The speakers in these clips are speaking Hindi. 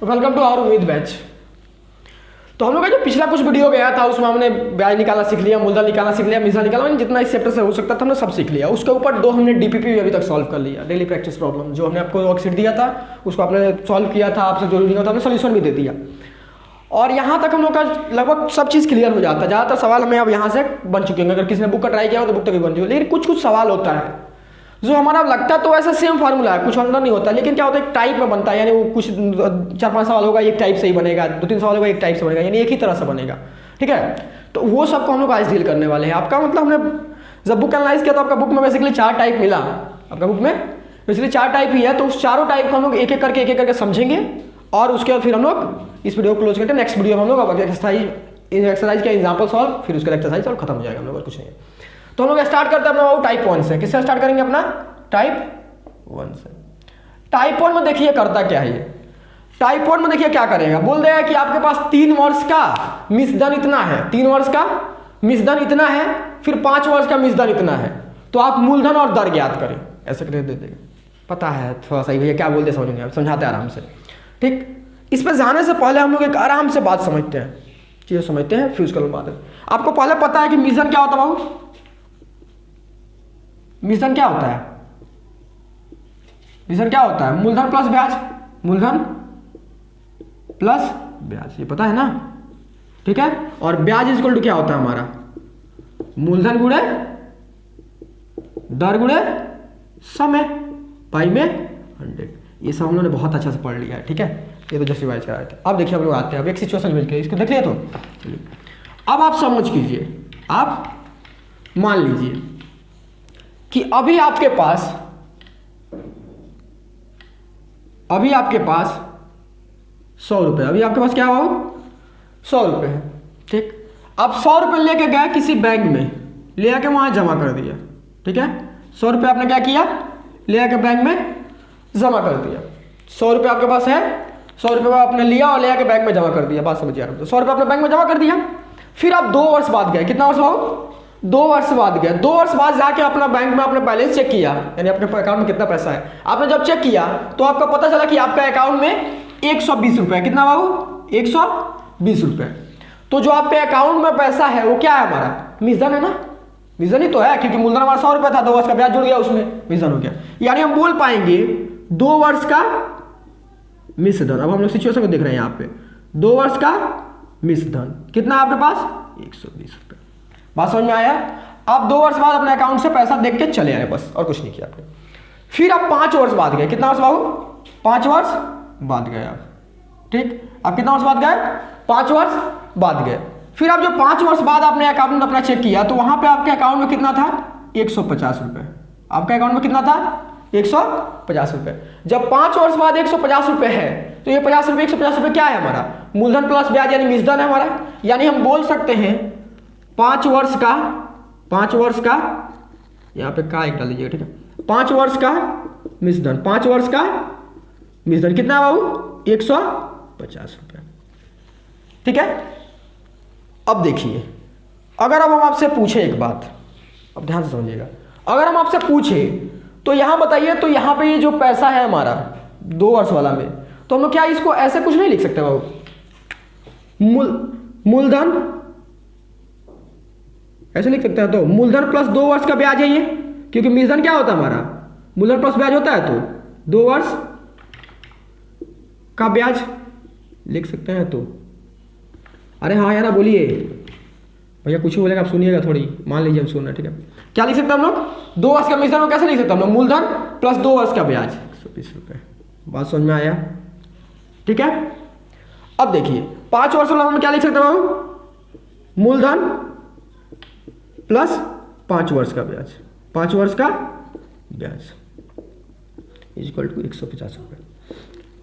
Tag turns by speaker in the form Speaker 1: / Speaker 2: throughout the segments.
Speaker 1: तो वेलकम टू आवर उम्मीद बैच। तो हम लोग का जो पिछला कुछ वीडियो गया था उसमें हमने ब्याज निकालना सीख लिया, मूलधन निकालना सीख लिया, मिश्रण निकालना, जितना इस चैप्टर से हो सकता था हमने सब सीख लिया। उसके ऊपर दो हमने डीपीपी भी अभी तक सॉल्व कर लिया, डेली प्रैक्टिस प्रॉब्लम, जो हमने आपको वर्कशीट दिया था उसको आपने सॉल्व किया था, आपसे जो नहीं होता हमने सोल्यूशन भी दे दिया। और यहाँ तक हम लोग का लगभग सब चीज़ क्लियर हो जाता है। ज़्यादातर सवाल हमें अब यहाँ से बन चुके हैं। अगर किसी ने बुक का ट्राई किया हो तो बुक तक भी बन चुकी है, लेकिन कुछ कुछ सवाल होता है जो हमारा लगता तो ऐसा सेम फार्मूला है, कुछ अंदर नहीं होता, लेकिन क्या होता है एक टाइप में बनता है। यानी वो कुछ 4-5 सवाल होगा एक टाइप से ही बनेगा, 2-3 सवाल होगा एक टाइप से बनेगा, यानी एक ही तरह से बनेगा। ठीक है, तो वो सबको हम लोग आज डील करने वाले हैं। आपका मतलब हमने जब बुक एनालाइज किया तो आपका बुक में बेसिकली 4 टाइप मिला। आपका बुक में बेसिकली 4 टाइप ही है, तो उस चारों टाइप को हम लोग एक एक करके समझेंगे और उसके बाद फिर हम लोग इस वीडियो को क्लोज करते हैं। नेक्स्ट वीडियो में हम लोग एक्सरसाइज का एग्जाम्पल सॉल्व, फिर उसका एक्सरसाइज और खत्म हो जाएगा हम लोग, और कुछ नहीं है। तो हम लोग स्टार्ट करते हैं अपना वो टाइप 1 से। किससे स्टार्ट करेंगे? अपना टाइप 1 से। टाइप 1 में देखिए करता क्या है ये। टाइप 1 में देखिए क्या करेगा, बोल देगा कि आपके पास 3 वर्ष का मिश्रण इतना है, 3 वर्ष का मिश्रण इतना है, फिर 5 वर्ष का मिश्रण इतना है, तो आप मूलधन और दर ज्ञात करें। ऐसे करके दे देगा। पता है थोड़ा सा भैया क्या बोलते समझ नहीं, आप समझाते आराम से। ठीक, इस पर जाने से पहले हम लोग एक आराम से बात समझते हैं, चीज़ें समझते हैं, फिर उसके बाद आपको पहले पता है कि मिश्रण क्या होता है बाबू? मिश्रण क्या होता है? मिश्रण क्या होता है? मूलधन प्लस ब्याज, मूलधन प्लस ब्याज, ये पता है ना? ठीक है, और ब्याज इक्वल टू क्या होता है हमारा? मूलधन गुणे दर गुणे समय, पाई में 100। ये सब हम लोगों ने बहुत अच्छा से पढ़ लिया है। ठीक है, ये तो जस्टिफाई कर रहे थे। अब देखिए हम लोग आते हैं, अब एक सिचुएशन मिल के इसको देख लिया। तो चलिए अब आप समझ कीजिए, आप मान लीजिए कि अभी आपके पास 100 रुपये, अभी आपके पास क्या हो? 100 रुपये है। ठीक, अब 100 रुपये लेके गए किसी बैंक में, ले आके वहां जमा कर दिया। ठीक है, 100 रुपये आपने क्या किया? ले आके बैंक में जमा कर दिया। 100 रुपये आपके पास है, 100 रुपये आपने लिया और ले आके बैंक में जमा कर दिया। बात समझिए आप, 100 रुपये आपने बैंक में जमा कर दिया। फिर आप 2 वर्ष बाद गए, कितना वर्ष हो? 2 वर्ष बाद गए। 2 वर्ष बाद जाके अपना बैंक में अपने बैलेंस चेक किया, यानी अपने अकाउंट में कितना पैसा है। आपने जब चेक किया तो आपको पता चला कि आपका अकाउंट में 120 रुपये, कितना बाबू? 120 रुपये। तो जो आपके अकाउंट में पैसा है वो क्या है? हमारा मिश्रण है ना? मिश्रण ही तो है, क्योंकि मूलधन हमारा 100 रुपये था, 2 वर्ष का ब्याज जुड़ गया उसमें, मिश्रण हो गया। यानी हम बोल पाएंगे 2 वर्ष का मिश्रण। अब हम लोग सिचुएशन को देख रहे हैं यहाँ पे, 2 वर्ष का मिश्रण कितना आपके पास? 120 रुपये। बात समझ में आया? आप 2 वर्ष बाद अपने अकाउंट से पैसा देख के चले आए, बस, और कुछ नहीं किया आपने। फिर आप 5 वर्ष बाद गए, कितना वर्ष बाबू? 5 वर्ष बाद गए आप। ठीक, आप कितना वर्ष बाद गए? 5 वर्ष बाद गए। फिर आप जब 5 वर्ष बाद आपने अकाउंट अपना चेक किया तो वहां पे आपके अकाउंट में कितना था? 150 रुपये। आपके अकाउंट में कितना था? 150 रुपये। जब 5 वर्ष बाद 150 रुपये है तो ये 50 रुपये 150 रुपये क्या है हमारा? मूलधन प्लस ब्याज, यानी मिश्रण है हमारा। यानी हम बोल सकते हैं 5 वर्ष का यहाँ पे का एक डाल दीजिएगा। ठीक है, 5 वर्ष का मिश्रण, 5 वर्ष का मिश्रण कितना बाबू? 150 रुपये। ठीक है, अब देखिए, अगर अब हम आपसे पूछे एक बात, अब ध्यान से समझिएगा, अगर हम आपसे पूछे तो यहां बताइए, तो यहां पे ये जो पैसा है हमारा 2 वर्ष वाला में, तो हम लोग क्या इसको ऐसे कुछ नहीं लिख सकते बाबू? मूलधन ऐसे लिख सकते हैं, तो मूलधन प्लस 2 वर्ष का ब्याज है ये, क्योंकि मिश्रण क्या होता है हमारा? मूलधन प्लस ब्याज होता है, तो 2 वर्ष का ब्याज लिख सकते हैं। तो अरे हाँ या ना बोलिए भैया, कुछ बोलेगा आप सुनिएगा थोड़ी, मान लीजिए हम सुन रहे। ठीक है, क्या लिख सकते हैं हम लोग? 2 वर्ष का मिश्रण कैसे लिख सकते हैं हम लोग? मूलधन प्लस 2 वर्ष का ब्याज, 120 रुपये। बात समझ में आया? ठीक है, अब देखिए 5 वर्ष वाला हम क्या लिख सकते हैं बाबू? मूलधन प्लस 5 वर्ष का ब्याज, 5 वर्ष का ब्याज इक्वल टू 150 रुपये।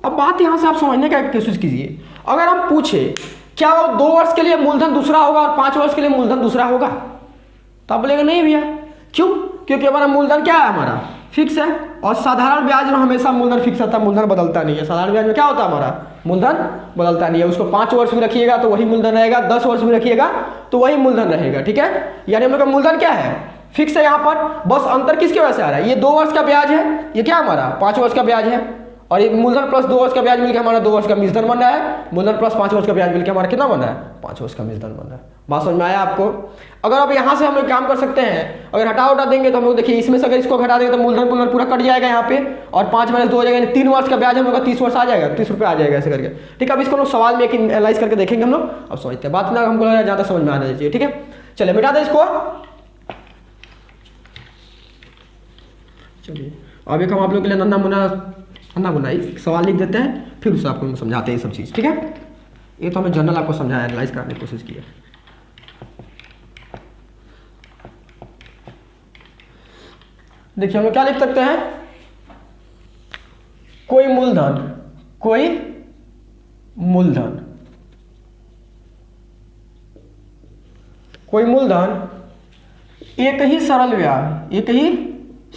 Speaker 1: अब बात यहां से आप समझने का कोशिश कीजिए, अगर हम पूछे क्या वो 2 वर्ष के लिए मूलधन दूसरा होगा और 5 वर्ष के लिए मूलधन दूसरा होगा, तो आप बोलेगा नहीं भैया। क्यों? क्योंकि हमारा मूलधन क्या है? हमारा फिक्स है, और साधारण ब्याज में हमेशा मूलधन फिक्स रहता है, मूलधन बदलता नहीं है। साधारण ब्याज में क्या होता है हमारा? मूलधन बदलता नहीं है। उसको 5 वर्ष भी रखिएगा तो वही मूलधन रहेगा, 10 वर्ष भी रखिएगा तो वही मूलधन रहेगा। ठीक है, यानी हम लोग का मूलधन क्या है? फिक्स है। यहाँ पर बस अंतर किसकी वजह से आ रहा है? ये 2 वर्ष का ब्याज है, ये क्या हमारा 5 वर्ष का ब्याज है, और ये मूलधन प्लस 2 वर्ष का ब्याज मिलकर हमारा 2 वर्ष का मिश्रण बन रहा है, मूलधन प्लस 5 वर्ष का ब्याज मिलकर हमारा कितना बन रहा है, 5 वर्ष का मिश्रण बन रहा है। बात समझ में आया आपको? अगर अब यहाँ से हम लोग काम कर सकते हैं, अगर हटा देंगे तो हम लोग देखिए इसमें से अगर इसको घटा देंगे तो मूलधन पूरा कट जाएगा यहाँ पे, और 5 - 2 हो जाएगा, 3 वर्ष का ब्याज हम लोग का 30 वर्ष आ जाएगा, 30 रुपये आ जाएगा ऐसे करके। ठीक है, अब इसको लोग सवाल में एक एनालाइज करके देखेंगे हम लोग, अब समझते हैं बात ना, हमको ज़्यादा समझ में आना चाहिए। ठीक है, चलिए मिटा दें इसको। चलिए अब एक हम आप लोग के लिए नन्ना मुन्ना एक सवाल लिख देते हैं, फिर उससे आपको समझाते हैं ये सब चीज़। ठीक है, ये तो हमें जनरल आपको समझाया, एनालाइज करने की कोशिश की है। देखिए हम लोग क्या लिख सकते हैं, कोई मूलधन एक ही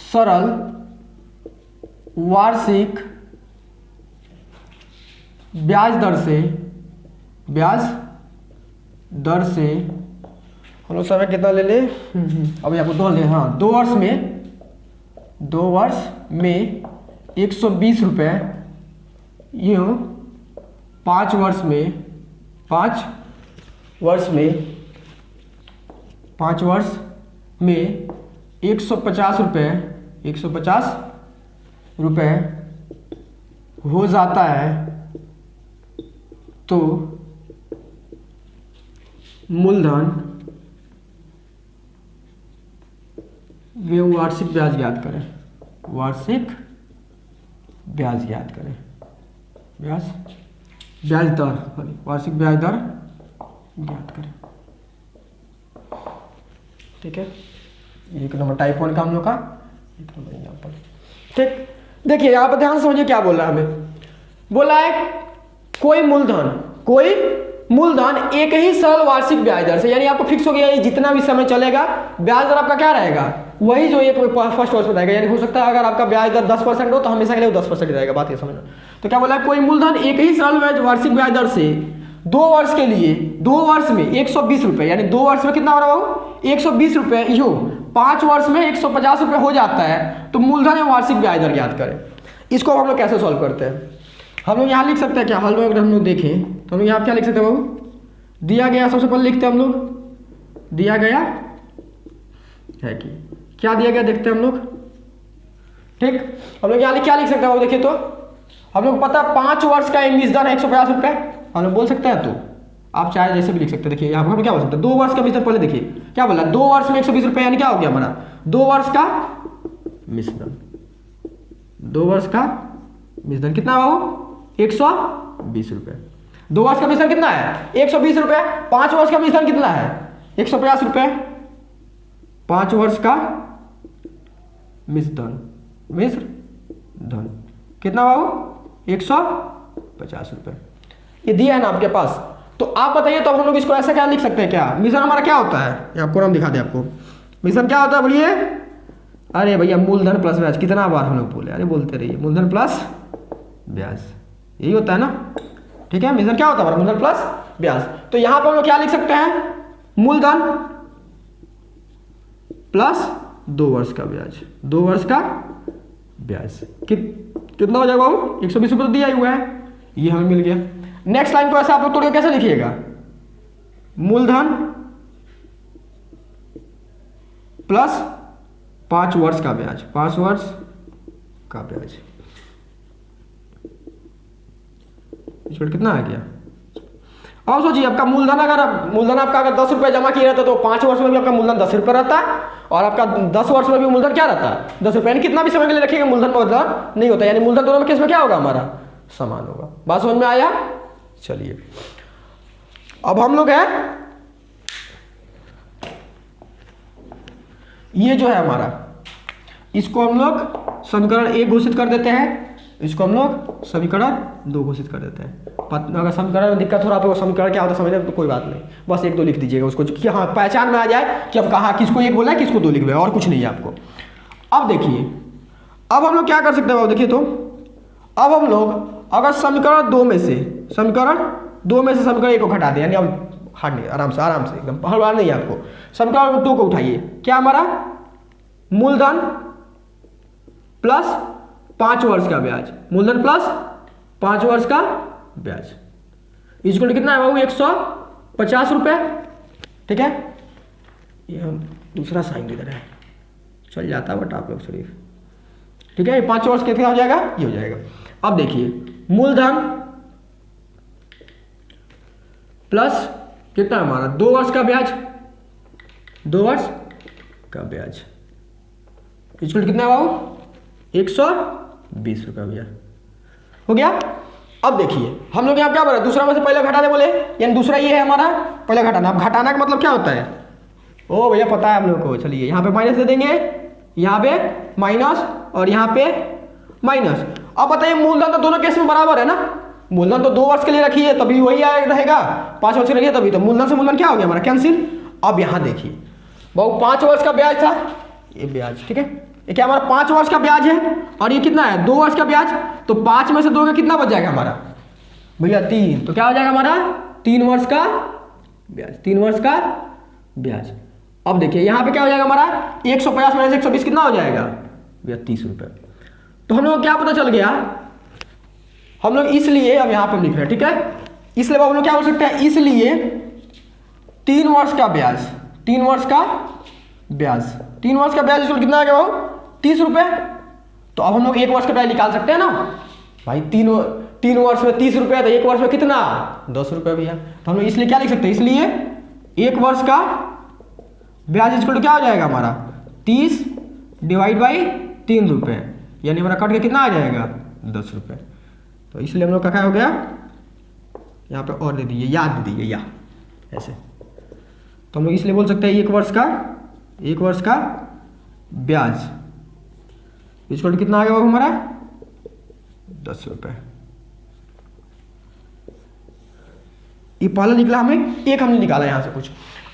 Speaker 1: सरल वार्षिक ब्याज दर से हम लोग समय कितना ले ले, अब आपको 2 ले, हाँ 2 वर्ष में 120 रुपये, यूँ 5 वर्ष में 150 रुपये हो जाता है, तो मूलधन वे वार्षिक ब्याज ज्ञात करें, ब्याज दर, वार्षिक ब्याज दर ज्ञात करें। ठीक है, 1 नंबर टाइप 1 का हम लोग का 1 नंबर एग्जाम्पल। ठीक, देखिए यहाँ पर ध्यान समझिए क्या बोल रहा है हमें, बोला है कोई मूलधन एक ही सरल वार्षिक ब्याज दर से, यानी आपको फिक्स हो गया ये जितना भी समय चलेगा ब्याज दर आपका क्या रहेगा, वही जो एक फर्स्ट वर्ष में रहेगा। यानी हो सकता है अगर आपका ब्याज दर 10% हो तो हमेशा के लिए 10% रहेगा। बात ये समझना। तो क्या बोला है, कोई मूलधन एक ही सरल वार्षिक ब्याज दर से 2 वर्ष के लिए 2 वर्ष में 120 रुपये, यानी 2 वर्ष में कितना हो रहा है 120 रुपये, यूँ 5 वर्ष में 150 रुपये हो जाता है, तो मूलधन एवं वार्षिक ब्याज दर ज्ञात करें। इसको हम लोग कैसे सॉल्व करते हैं, हम लोग यहाँ लिख सकते हैं क्या, हल में अगर हम लोग देखें तो हम लोग यहाँ क्या लिख सकते हैं बाबू, दिया गया, सबसे पहले लिखते हैं हम लोग, दिया गया है कि क्या दिया गया देखते हैं हम लोग। ठीक, हम लोग यहाँ क्या लिख सकते हैं बाबू, देखिए तो हम लोग पता 5 वर्ष का मिश्रण है 150 रुपये, हम लोग बोल सकते हैं, तो आप चाहे जैसे भी लिख सकते हैं। देखिए यहाँ पर हम क्या बोल सकते हैं, 2 वर्ष का मिश्रण, पहले देखिए क्या बोला, 2 वर्ष में 120 रुपये, यानी क्या हो गया हमारा 2 वर्ष का मिश्रण, 2 वर्ष का मिश्रण कितना बाबू 120 रुपये। 2 वर्ष का मिश्रण कितना है 120 रुपये, 5 वर्ष का मिश्रण कितना है 150 रुपये, 5 वर्ष का मिश्रण कितना बाबू 150 रुपये, ये दिया है ना आपके पास। तो आप बताइए, तो हम लोग इसको ऐसा क्या लिख सकते हैं, क्या मिश्रण हमारा क्या होता है, ये आपको हम दिखा दें आपको, मिश्रण क्या होता है बोलिए। अरे भैया मूलधन प्लस ब्याज, कितना बार हम लोग बोले, अरे बोलते रहिए, मूलधन प्लस ब्याज, यही होता है ना। ठीक है, मिश्रण क्या होता है हमारा, मूलधन प्लस ब्याज। तो यहाँ पर हम लोग क्या लिख सकते हैं, मूलधन प्लस 2 वर्ष का ब्याज, 2 वर्ष का ब्याज कितना हो जाएगा बाबू 120 रुपये तो दिया ही हुआ है, ये हमें मिल गया। नेक्स्ट लाइन को ऐसे आप लोग तोड़ के कैसे लिखिएगा, मूलधन प्लस 5 वर्ष का ब्याज, 5 वर्ष का ब्याज, इसमें कितना आ गया। और सोचिए आपका मूलधन आपका अगर 10 रुपये जमा किया रहता तो 5 वर्ष में भी आपका मूलधन 10 रुपये रहता है, और आपका 10 वर्ष में भी मूलधन क्या रहता है 10 रुपये, यानी कितना भी समय के लिए रखिएगा मूलधन का बदलाव नहीं होता, यानी मूलधन दोनों में केस में क्या होगा हमारा समान होगा। बात समझ में आया। चलिए अब हम लोग हैं, ये जो है हमारा, इसको हम लोग समीकरण 1 घोषित कर देते हैं, इसको हम लोग समीकरण 2 घोषित कर देते हैं। अगर समीकरण में दिक्कत हो रहा है तो समीकरण क्या होता है समझने तो कोई बात नहीं, बस 1 2 लिख दीजिएगा उसको, कि हाँ पहचान में आ जाए कि अब कहाँ किसको 1 बोला है किसको 2 लिख रहे हैं, और कुछ नहीं है आपको। अब देखिए, अब हम लोग क्या कर सकते हैं, देखिए तो अब हम लोग अगर समीकरण 2 में से समीकरण 1 को घटा दें, यानी अब हार्ड नहीं, आराम से एकदम हर बार नहीं है आपको, समीकरण 2 को उठाइए, क्या हमारा मूलधन प्लस 5 वर्ष का ब्याज, मूलधन प्लस 5 वर्ष का ब्याज इक्वल टू कितना है बाबू 150 रुपये। ठीक है, ये हम दूसरा साइन इधर है, चल जाता बट आप लोग शरीफ। ठीक है, ये 5 वर्ष कितना हो जाएगा, ये हो जाएगा। अब देखिए मूलधन प्लस कितना हमारा 2 वर्ष का ब्याज, 2 वर्ष का ब्याज इक्वल कितना है बाबू 120 रुपये भैया, हो गया। अब देखिए हम लोग यहाँ क्या बोला, दूसरा में से पहले घटाने बोले, यानी दूसरा ये है हमारा पहले घटाना। अब घटाना का मतलब क्या होता है, ओ भैया पता है हम लोग को। चलिए यहाँ पे माइनस दे देंगे, यहाँ पे माइनस और यहाँ पे माइनस। अब बताइए मूलधन तो दोनों केस में बराबर है ना, मूलधन तो 2 वर्ष के लिए रखी है तभी वही रहेगा, 5 वर्ष के लिए तभी, तो मूलधन से मूलधन क्या हो गया हमारा कैंसिल। अब यहाँ देखिए बाबू 5 वर्ष का ब्याज था, ये ब्याज ठीक है, ये क्या हमारा 5 वर्ष का ब्याज है और ये कितना है 2 वर्ष का ब्याज, तो 5 में से 2 का कितना बच जाएगा हमारा भैया 3, तो क्या हो जाएगा हमारा 3 वर्ष का ब्याज, 3 वर्ष का ब्याज। अब देखिए यहाँ पे क्या हो जाएगा हमारा 150 माइनस 120 कितना हो जाएगा भैया 30 रुपये। तो हम लोग को क्या पता चल गया, हम लोग इसलिए अब यहाँ पर लिख रहे हैं ठीक है, इसलिए हम लोग क्या बोल सकते हैं, इसलिए 3 वर्ष का ब्याज, 3 वर्ष का ब्याज, 3 वर्ष का ब्याज इसको कितना आ गया वो 30 रुपये। तो अब हम लोग 1 वर्ष का ब्याज निकाल सकते हैं ना भाई, 3 वर्ष में 30 रुपये, तो 1 वर्ष में कितना 10 रुपये भैया। तो हम लोग इसलिए क्या लिख सकते हैं, इसलिए 1 वर्ष का ब्याज इसको क्या हो जाएगा हमारा 30 डिवाइड बाई 3 रुपये, यानी हमारा कट के कितना आ जाएगा 10 रुपये। तो इसलिए हम लोग का क्या हो गया, यहाँ पे और दे दीजिए, याद दे दीजिए या ऐसे। तो हम लोग इसलिए बोल सकते हैं 1 वर्ष का ब्याज इसको कितना आ गया हमारा 10 रुपये। ये पहला निकला हमें, एक हमने निकाला यहाँ से कुछ।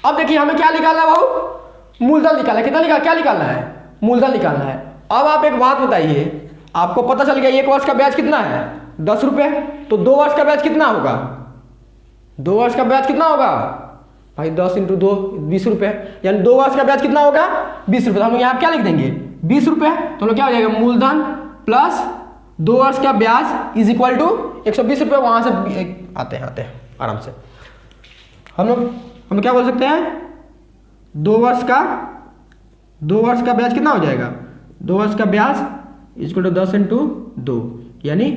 Speaker 1: अब देखिए हमें क्या निकालना है बाबू, मूलधन निकालना है। कितना निकाल, क्या निकालना है, मूलधन निकालना है। अब आप एक बात बताइए, आपको पता चल गया 1 वर्ष का ब्याज कितना है 10 रुपये, तो 2 वर्ष का ब्याज कितना होगा, 2 वर्ष का ब्याज कितना होगा भाई 10 × 2 20 रुपये, यानी 2 वर्ष का ब्याज कितना होगा 20 रुपये। तो हम लोग यहाँ क्या लिख देंगे 20 रुपये। तो हम लोग क्या हो जाएगा मूलधन प्लस 2 वर्ष का ब्याज इज इक्वल टू 120 रुपये। वहाँ से आते हैं आराम से हम लोग क्या बोल सकते हैं, 2 वर्ष का ब्याज कितना हो जाएगा, 2 वर्ष का ब्याज इक्वल टू 10 × 2, यानी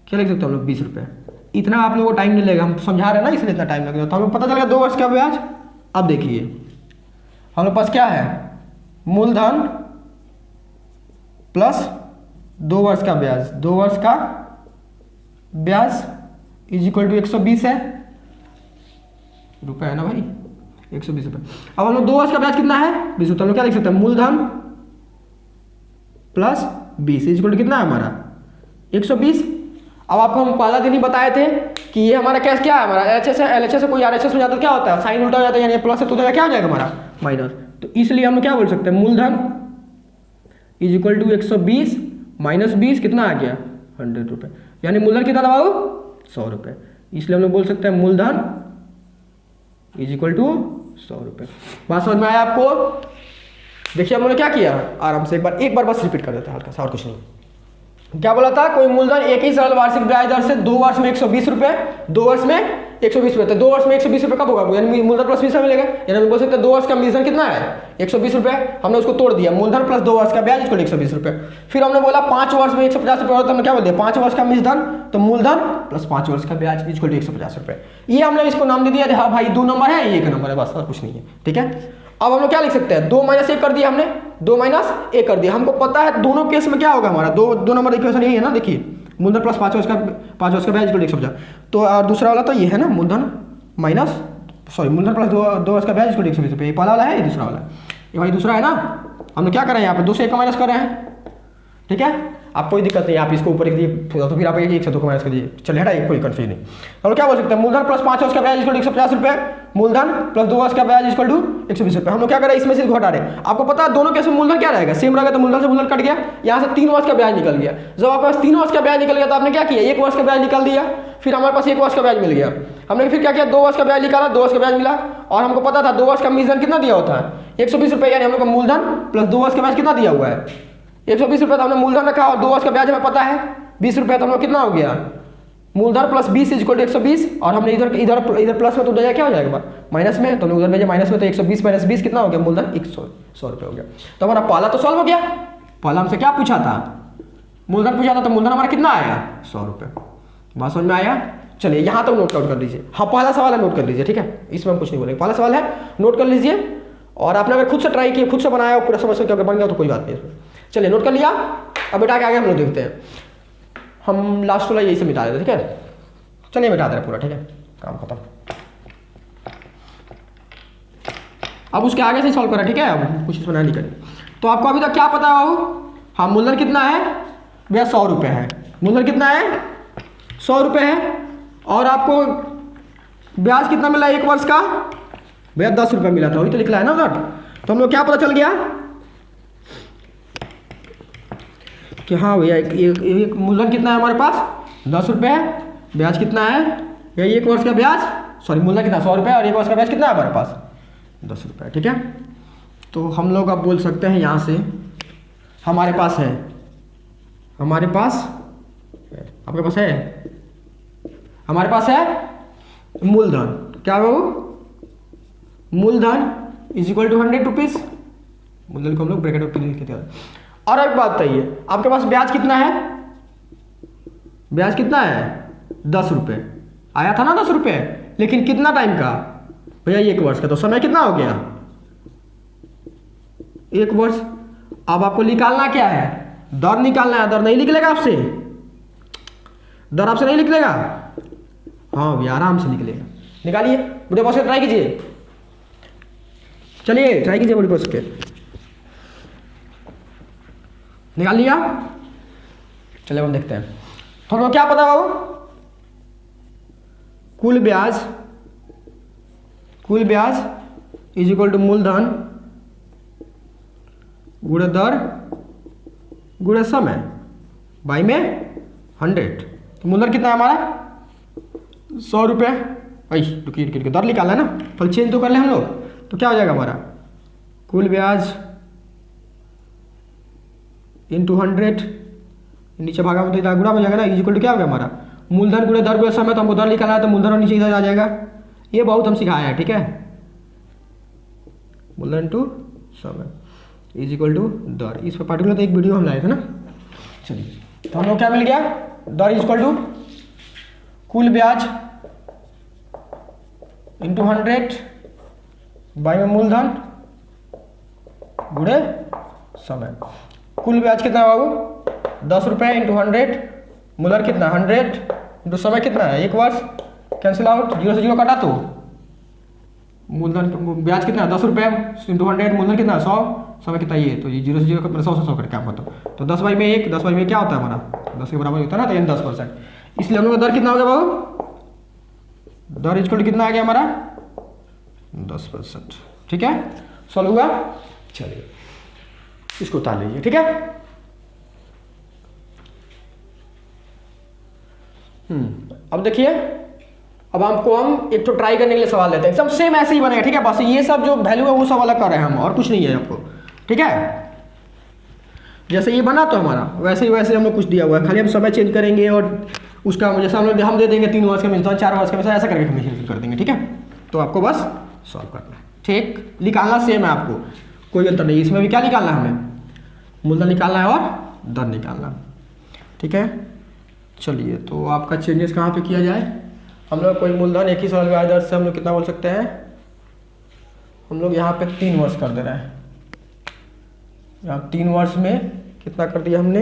Speaker 1: क्या लिख सकते हैं हम लोग 20 रुपये। इतना आप लोगों को टाइम नहीं लगेगा, हम समझा रहे हैं ना इसलिए इतना टाइम लगेगा। तो हमें पता चल गया 2 वर्ष का ब्याज। अब देखिए हम लोग पास क्या है, मूलधन प्लस 2 वर्ष का ब्याज, 2 वर्ष का ब्याज इज इक्वल टू 120 है रुपये, है ना भाई 120 रुपये। अब हम लोग 2 वर्ष का ब्याज कितना है 20 रुपये। हम लोग क्या लिख सकते हैं, मूलधन प्लस 20 इज इक्वल टू कितना है हमारा 120। अब आपको हम पहला दिन ही बताए थे कि ये हमारा कैश क्या है, हमारा LHS से कोई RHS में जाता है क्या होता है, साइन उल्टा हो जाता है, यानी प्लस से तो क्या हो जाएगा हमारा माइनस। तो इसलिए हम क्या बोल सकते हैं, मूलधन इज इक्वल टू 120 माइनस 20 कितना आ गया 100 रुपये, यानी मूलधन कितना था बाबू 100 रुपये। इसलिए हम लोग बोल सकते हैं मूलधन इज इक्वल टू 100 रुपये। बात समझ में आया आपको। देखिए हम लोगों ने क्या किया, आराम से एक बार बस रिपीट कर देते हैं हल्का सा, और कुछ नहीं। क्या बोला था, कोई मूलधन एक ही सरल वार्षिक ब्याज दर से 2 वर्ष में 120 रुपये, 2 वर्ष में 120 रुपये। तो 2 वर्ष में 120 रुपये कब होगा, यानी मूलधन प्लस 20 मिलेगा, यानी हम बोल सकते हैं 2 वर्ष का मूलधन कितना है 120 रुपये। हमने उसको तोड़ दिया, मूलधन प्लस 2 वर्ष का ब्याज इसको 120 रुपये। फिर हमने बोला 5 वर्ष में 150 रुपये, तो हमने क्या बोल दिया 5 वर्ष का मूलधन, तो मूलधन प्लस 5 वर्ष का ब्याज इसको 150 रुपये। ये हमने इसको नाम दे दिया, हाँ भाई 2 नंबर है, ये 1 नंबर है, बस और कुछ नहीं है। ठीक है, अब हम लोग क्या लिख सकते हैं, 2 - 1 कर दिया हमने, 2 - 1 कर दिया। हमको पता है दोनों केस में क्या होगा हमारा, दो नंबर इक्वेशन यही है ना। देखिए मूलधन प्लस 5 वर्ष का ब्याज इक्वल 150, तो और दूसरा वाला तो ये है ना, मूलधन मूलधन प्लस 2 वर्ष का ब्याज इक्वल 120 रुपये। ये पहला वाला है, ये दूसरा वाला है, ये भाई दूसरा है ना। हम लोग क्या कर रहे हैं यहाँ पे 2 से 1 का माइनस कर रहे हैं। ठीक है, आप कोई दिक्कत नहीं, आप इसको ऊपर लिख दिए तो फिर आप 1 से 2 को माइनस कर दीजिए, चलिए हटाइए, कोई कंफ्यूज नहीं। हम लोग क्या बोल सकते हैं, मूलधन प्लस 5 वर्ष का ब्याज इक्वल 150 रुपये, मूलधन प्लस 2 वर्ष का ब्याज इक्वल टू 120 रुपये। हम लोग क्या कर रहे हैं, इसमें से घटा रहे हैं। आपको पता है दोनों केस में मूलधन क्या रहेगा, सेम रहेगा, तो मूलधन से मूलधन कट गया, यहाँ से 3 वर्ष का ब्याज निकल गया। जब आपके पास 3 वर्ष का ब्याज निकल गया तो आपने क्या किया, 1 वर्ष का ब्याज निकाल दिया, फिर हमारे पास 1 वर्ष का ब्याज मिल गया। हमने फिर क्या किया, 2 वर्ष का ब्याज निकाला, 2 वर्ष का ब्याज मिला, और हमको पता था 2 वर्ष का मूलधन कितना दिया होता है 120 रुपये, यानी हम लोग का मूलधन प्लस 2 वर्ष का ब्याज कितना दिया हुआ है 120 रुपये तो हमने मूलधन रखा और 2 वर्ष का ब्याज हमें पता है 20 रुपये, तो हम लोग कितना हो गया मूलधन प्लस 20 इक्वल टू 120, और हमने इधर इधर इधर प्लस में तो उधर क्या हो जाएगा माइनस में, तो उधर भेजा माइनस में, तो 120 माइनस 20 कितना हो गया मूलधन 100 रुपये हो गया। तो हमारा पहला तो सॉल्व हो गया। पहला हमसे क्या पूछा था मूलधन पूछा था, तो मूलधन हमारा कितना आया 100 रुपये। बात समझ में आया? चलिए यहाँ तक नोट आउट कर लीजिए। हाँ पहला सवाल है नोट कर लीजिए, ठीक है, इसमें हम कुछ नहीं बोलेंगे। पहला सवाल है नोट कर लीजिए, और आपने अगर खुद से ट्राई किया खुद से बनाया और पूरा समझ से बन गया तो कोई बात नहीं इसमें। चलिए नोट कर लिया। अब बेटा के आगे हम लोग देखते हैं, हम लास्ट वाला यही से मिटा देते, ठीक है। चलिए मिटा दे रहे पूरा, ठीक है, काम खत्म। अब उसके आगे से सॉल्व करें, ठीक है, अब कुछ इसमें नहीं करें। तो आपको अभी तक क्या पता है बाबू? हाँ मूलधन कितना है भैया 100 रुपये है। मूलधन कितना है 100 रुपये है, और आपको ब्याज कितना मिला 1 वर्ष का भैया 10 रुपये मिला था, वही तो लिखला है ना उधर। तो हम लोग क्या पता चल गया कि हाँ भैया एक मूलधन कितना है हमारे पास 10 रुपये है, ब्याज कितना है या 1 वर्ष का ब्याज, सॉरी मूलधन कितना 100 रुपये और 1 वर्ष का ब्याज कितना है हमारे पास 10 रुपये, ठीक है। तो हम लोग अब बोल सकते हैं यहाँ से हमारे पास है, हमारे पास आपके पास है, हमारे पास है मूलधन, क्या बाबू मूलधन इज इक्वल टू 100 रुपीज़। मूलधन को हम लोग ब्रैकेट में लिख के हैं। और एक बात बताइए आपके पास ब्याज कितना है, ब्याज कितना है 10 रुपये आया था ना 10 रुपये, लेकिन कितना टाइम का भैया 1 वर्ष का, तो समय कितना हो गया 1 वर्ष। अब आपको निकालना क्या है दर निकालना है, दर नहीं निकलेगा आपसे, दर आपसे नहीं निकलेगा, हाँ भैया आराम से निकलेगा, निकालिए बुढ़े बॉस ट्राई कीजिए, चलिए ट्राई कीजिए बुढ़े बॉस के, निकाल लिया। चलिए हम देखते हैं तो हम क्या पता बाबू कुल ब्याज इज इक्वल टू मूलधन गुणे दर गुणे समय बाई में 100। तो मूलधन कितना है हमारा 100 रुपये, रुकिए दर निकालना है ना, पहले चेंज तो कर ले हम लोग, तो क्या हो जाएगा हमारा कुल ब्याज इंटू 100, नीचे भागा में तो गुणा हो जाएगा ना, इक्वल टू क्या हो गया हमारा मूलधन गुणे दर गुणे समय, तो हमको दर निकालना है तो मूलधन और नीचे इधर आ जाएगा, ये बहुत हम सिखाया है, ठीक है। मूलधन टू समय इज इक्वल टू दर, इस पर पार्टिकुलर तो एक वीडियो हम लाए थे ना। चलिए तो हम लोग क्या मिल गया दर इज इक्वल टू कुल ब्याज इंटू 100 बाई में मूलधन गुणे समय। कुल ब्याज कितना है बाबू 10 रुपये इंटू 100, मूलधन कितना 100 इंटू समय कितना है 1 वर्ष, कैंसिल आउट, 0 से 0 कटा तो मूलधन ब्याज कितना 10 रुपये इंटू 100, मूलधन कितना 100, समय कितना ये, तो ये 0 से 0 का 100 से 100 कट क्या बताओ, तो 10 बाई में 1, 10 बाई में क्या होता है हमारा 10 के बराबर होता है ना, तो यानी 10%, इसलिए हम लोग का दर कितना हो गया बाबू, दर इक्वल टू कितना आ गया हमारा 10%, ठीक है। सॉल्व हुआ, चलिए इसको उतार लीजिए, ठीक है। अब देखिए अब हमको हम एक तो ट्राई करने के लिए सवाल लेते हैं, एकदम सेम ऐसे ही बनेगा, ठीक है, बस ये सब जो वैल्यू है वो सब अलग कर रहे हैं हम, और कुछ नहीं है आपको, ठीक है। जैसे ये बना तो हमारा वैसे ही हम लोग कुछ दिया हुआ है, खाली हम समय चेंज करेंगे और उसका जैसे हम दे देंगे 3 वर्ष का मिलता है 4 वर्ष का मिलता है, ऐसा करके हम कर देंगे, ठीक है। तो आपको बस सॉल्व करना है, ठीक, निकालना सेम है आपको, कोई अंतर नहीं, इसमें भी क्या निकालना है हमें मूलधन निकालना है और दर निकालना, ठीक है। चलिए तो आपका चेंजेस कहाँ पे किया जाए, हम लोग कोई मूलधन एक ही साल ब्याज दर से हम लोग कितना बोल सकते हैं, हम लोग यहाँ पे 3 वर्ष कर दे रहे हैं, यहाँ 3 वर्ष में कितना कर दिया हमने,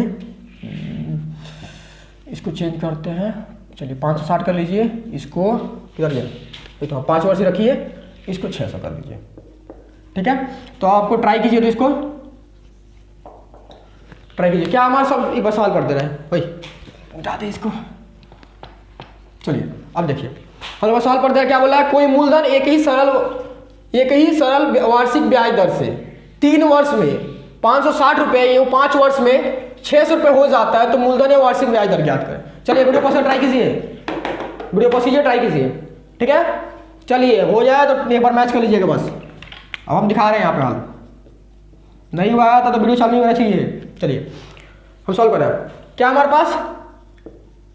Speaker 1: इसको चेंज करते हैं, चलिए 560 कर लीजिए, इसको किधर लिया तो 5 वर्ष ही रखिए, इसको 600 कर दीजिए, ठीक है। तो आपको ट्राई कीजिए, तो इसको ट्राई कीजिए, क्या हमारा सब एक बार सवाल कर दे रहे हैं भाई, उठा दे इसको। चलिए अब देखिए हम सवाल पढ़ते हैं, क्या बोला है, कोई मूलधन एक ही सरल वार्षिक ब्याज दर से 3 वर्ष में 560 रुपये, ये 5 वर्ष में 600 रुपये हो जाता है, तो मूलधन या वार्षिक ब्याज दर ज्ञात करें। चलिए वीडियो पॉज ट्राई कीजिए, वीडियो पॉज कीजिए, ट्राई कीजिए, ठीक है। चलिए हो जाए तो एक बार मैच कर लीजिएगा बस। अब हम दिखा रहे हैं यहाँ पे हाल, नहीं हुआ था तो वीडियो चालू नहीं होना चाहिए। चलिए हम सॉल्व करें। क्या हमारे पास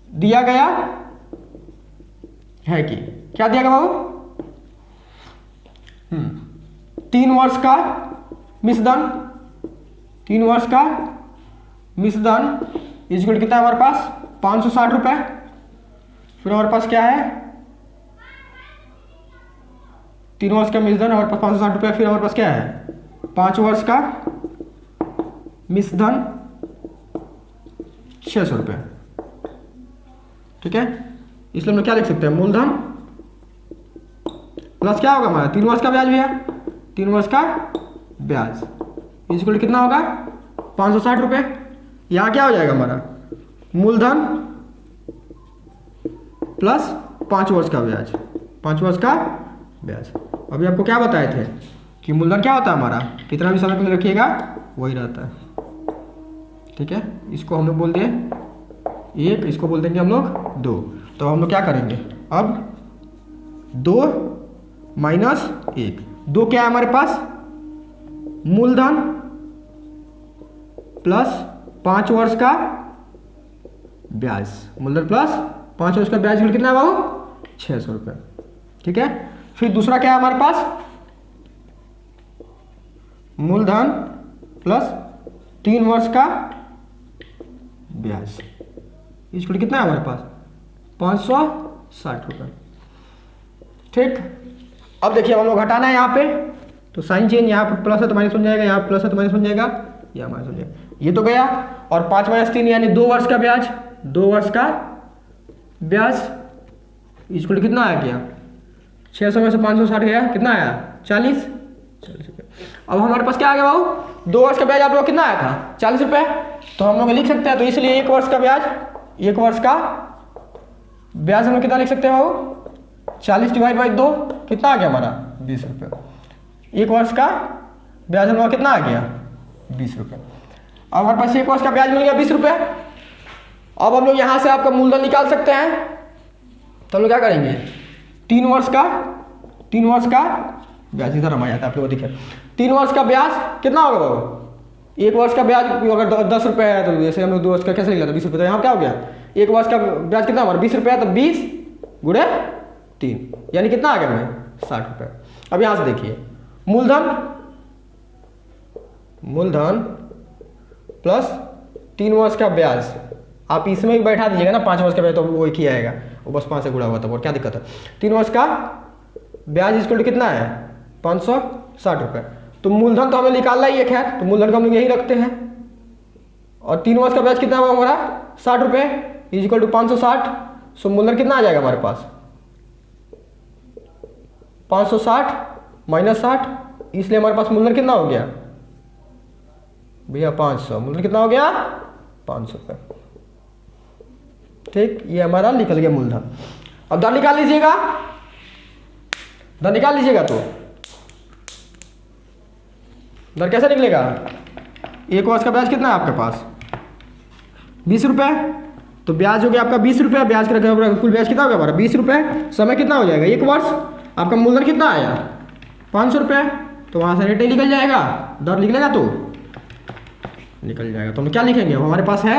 Speaker 1: दिया गया है कि क्या दिया गया बाबू? 3 वर्ष का मिश्रधन, 3 वर्ष का मिश्रधन इक्वल कितना है हमारे पास? 560 रुपये। फिर हमारे पास क्या है? 3 वर्ष का मिश्रधन हमारे पास 560 रुपये। फिर हमारे पास क्या है? 5 वर्ष का मिश्रधन 600 रुपये। ठीक है, इसलिए हम लोग क्या लिख सकते हैं? मूलधन प्लस क्या होगा हमारा? 3 वर्ष का ब्याज भैया, 3 वर्ष का ब्याज इक्वल कितना होगा? 560 रुपये। यहाँ क्या हो जाएगा हमारा? मूलधन प्लस 5 वर्ष का ब्याज, 5 वर्ष का ब्याज। अभी आपको क्या बताए थे कि मूलधन क्या होता है हमारा? कितना भी समय के लिए रखिएगा वही रहता है। ठीक है, इसको हम लोग बोल दिए 1, इसको बोल देंगे हम लोग 2। तो हम लोग क्या करेंगे अब? 2 माइनस 1। 2 क्या है हमारे पास? मूलधन प्लस 5 वर्ष का ब्याज। मूलधन प्लस 5 वर्ष का ब्याज कितना है बाबू? 600 रुपये। ठीक है, फिर दूसरा क्या है हमारे पास? मूलधन प्लस 3 वर्ष का ब्याज इसको कितना है हमारे पास? 560 रुपये। ठीक, अब देखिए हम लोग घटाना है यहाँ पे, तो साइन चेंज, यहाँ पर प्लस है तो माइनस बन जाएगा, यहाँ प्लस है तो माइनस बन जाएगा, यहाँ माइनस बन जाएगा। ये तो गया। और 5 माइनस 3 यानी 2 वर्ष का ब्याज, 2 वर्ष का ब्याज इसको कितना आया? क्या 600 में से 560 गया, कितना आया? 40 रुपये। अब हमारे पास क्या आ गया बाबू? 2 वर्ष का ब्याज आप लोग कितना आया था? 40 रुपये। तो हम लोग लिख सकते हैं, तो इसलिए 1 वर्ष का ब्याज, 1 वर्ष का ब्याज हम लोग कितना लिख सकते हैं बाबू? 40 डिवाइड बाई 2 कितना आ गया हमारा? 20 रुपये। 1 वर्ष का ब्याज हम लोग कितना आ गया? 20 रुपये। अब हमारे पास 1 वर्ष का ब्याज मिल गया 20 रुपये। अब हम लोग यहाँ से आपका मूलधन निकाल सकते हैं, तो हम लोग क्या करेंगे? 3 वर्ष का ब्याज इधर हम आ जाता है, आप लोगों को दिखे 3 वर्ष का ब्याज कितना होगा बाबू? 1 वर्ष का ब्याज अगर 10 रुपये है तो जैसे हम लोग 2 वर्ष का कैसे निकला था? 20 रुपये। तो यहाँ क्या हो गया? 1 वर्ष का ब्याज कितना हमारा? 20 रुपये है, तो 20 गुणे 3 यानी कितना आ गया हमें? 60 रुपये। अब यहाँ से देखिए मूलधन प्लस 3 वर्ष का ब्याज, आप इसमें भी बैठा दीजिएगा ना 5 वर्ष का ब्याज, तो वो एक ही आएगा, वो बस 5 से गुणा हुआ था, और क्या दिक्कत है? 3 वर्ष का ब्याज इसको कितना है? 560 रुपये। तो मूलधन तो हमें निकालना ही है, खैर तो मूलधन का हम लोग यही रखते हैं। और 3 वर्ष का ब्याज कितना हुआ हमारा? 60 रुपये इक्वल टू 560। सो मूलधन कितना आ जाएगा हमारे पास? 560 माइनस 60, इसलिए हमारे पास मूलधन कितना हो गया भैया? 500। मूलधन कितना हो गया? 500 रुपये। ठीक, ये हमारा निकल गया मूलधन। अब दर निकाल लीजिएगा, दर निकाल लीजिएगा। तो दर कैसे निकलेगा? 1 वर्ष का ब्याज कितना है आपके पास? 20 रुपये। तो ब्याज हो गया आपका 20 रुपये, ब्याज का कुल ब्याज कितना हो गया हमारा? 20 रुपये। समय कितना हो जाएगा? 1 वर्ष। आपका मूलधन कितना आया? 500 रुपये। तो वहाँ से रेट निकल जाएगा, दर निकलेगा तो निकल जाएगा। तो हम क्या लिखेंगे? हमारे पास है,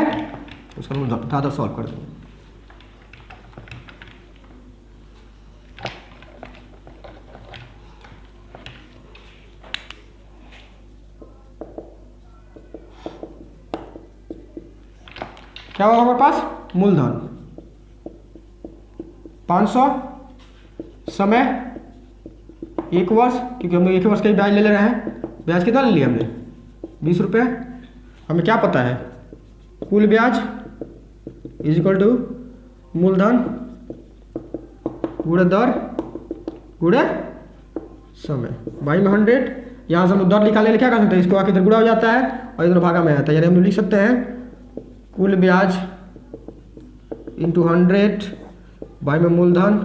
Speaker 1: उसका हम ज़्यादा सॉल्व कर देंगे। क्या होगा हमारे पास? मूलधन 500, समय 1 वर्ष, क्योंकि हम लोग 1 वर्ष का ही ब्याज ले रहे हैं। ब्याज कितना ले लिया हमने? 20 रुपये। हमें क्या पता है? कुल ब्याज इज इक्वल टू मूलधन गुणे दर गुणे समय बाई में 100। यहाँ से हम लोग दर निकालने क्या कर सकते हैं? इसको आके इधर गुणा हो जाता है और इधर भागा में आता है, यानी हम लोग लिख सकते हैं कुल ब्याज इंटू 100 बाई में मूलधन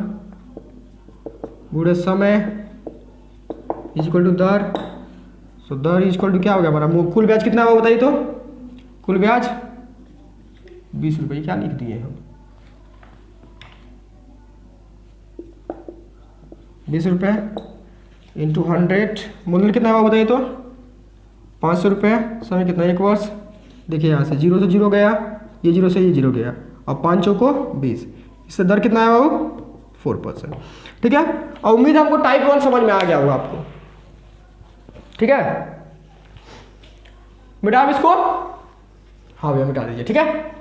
Speaker 1: गुणे समय इज इक्वल टू दर। सो दर इज इक्वल टू क्या हो गया हमारा? कुल ब्याज कितना हुआ बताइए तो? कुल ब्याज 20 रुपये। क्या लिख दिए हम? 20 रुपये इंटू 100। मूलधन कितना हुआ बताइए तो? ₹500 समय कितना, 1 वर्ष। देखिए यहाँ से 0 से 0 गया, ये 0 से ये 0 गया, और 5 चौको 20, इससे दर कितना है बाबू, 4%। ठीक है, और उम्मीद है हमको टाइप 1 समझ में आ गया होगा आपको। ठीक है बेटा, आप इसको हाँ भैया मिटा दीजिए। ठीक है,